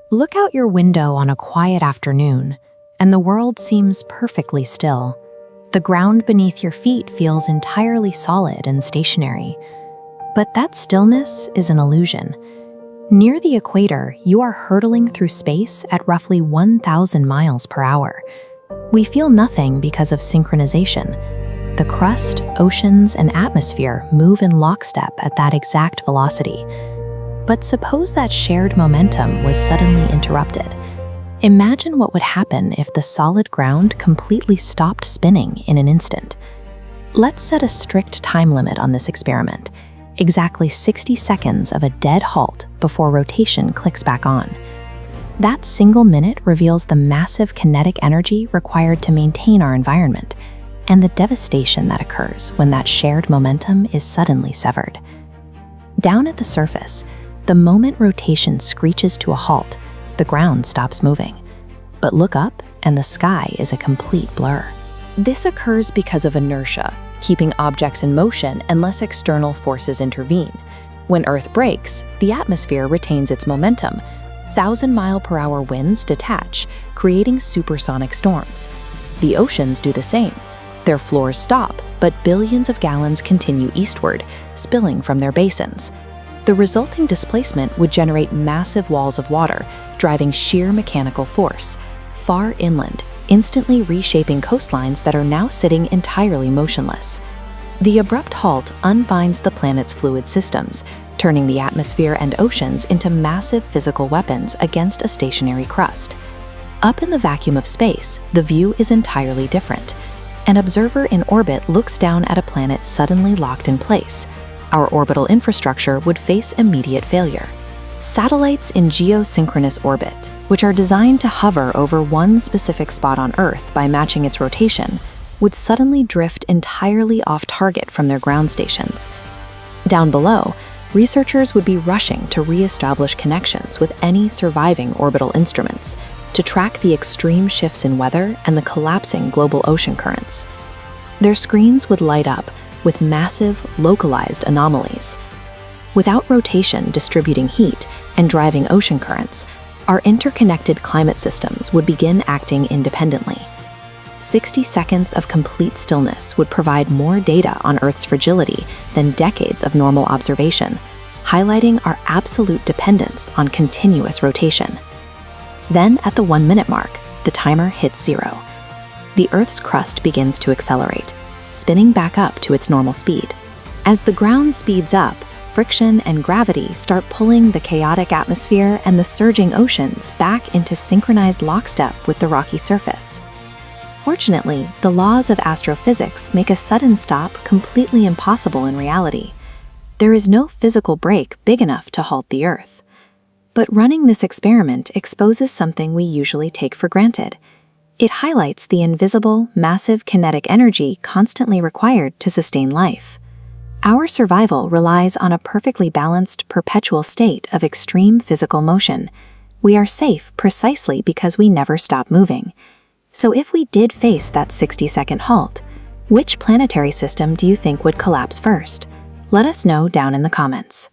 Look out your window on a quiet afternoon, and the world seems perfectly still. The ground beneath your feet feels entirely solid and stationary. But that stillness is an illusion. Near the equator, you are hurtling through space at roughly 1,000 miles per hour. We feel nothing because of synchronization. The crust, oceans, and atmosphere move in lockstep at that exact velocity. But suppose that shared momentum was suddenly interrupted. Imagine what would happen if the solid ground completely stopped spinning in an instant. Let's set a strict time limit on this experiment. Exactly 60 seconds of a dead halt before rotation clicks back on. That single minute reveals the massive kinetic energy required to maintain our environment, and the devastation that occurs when that shared momentum is suddenly severed. Down at the surface, the moment rotation screeches to a halt, the ground stops moving. But look up, and the sky is a complete blur. This occurs because of inertia, keeping objects in motion unless external forces intervene. When Earth breaks, the atmosphere retains its momentum. 1,000-mile-per-hour winds detach, creating supersonic storms. The oceans do the same. Their floors stop, but billions of gallons continue eastward, spilling from their basins. The resulting displacement would generate massive walls of water, driving sheer mechanical force, far inland, instantly reshaping coastlines that are now sitting entirely motionless. The abrupt halt unbinds the planet's fluid systems, turning the atmosphere and oceans into massive physical weapons against a stationary crust. Up in the vacuum of space, the view is entirely different. An observer in orbit looks down at a planet suddenly locked in place. Our orbital infrastructure would face immediate failure. Satellites in geosynchronous orbit, which are designed to hover over one specific spot on Earth by matching its rotation, would suddenly drift entirely off target from their ground stations. Down below, researchers would be rushing to re-establish connections with any surviving orbital instruments to track the extreme shifts in weather and the collapsing global ocean currents. Their screens would light up with massive, localized anomalies. Without rotation distributing heat and driving ocean currents, our interconnected climate systems would begin acting independently. 60 seconds of complete stillness would provide more data on Earth's fragility than decades of normal observation, highlighting our absolute dependence on continuous rotation. Then, at the 1-minute mark, the timer hits 0. The Earth's crust begins to accelerate, spinning back up to its normal speed. As the ground speeds up, friction and gravity start pulling the chaotic atmosphere and the surging oceans back into synchronized lockstep with the rocky surface. Fortunately, the laws of astrophysics make a sudden stop completely impossible in reality. There is no physical break big enough to halt the Earth. But running this experiment exposes something we usually take for granted. It highlights the invisible, massive kinetic energy constantly required to sustain life. Our survival relies on a perfectly balanced, perpetual state of extreme physical motion. We are safe precisely because we never stop moving. So if we did face that 60-second halt, which planetary system do you think would collapse first? Let us know down in the comments.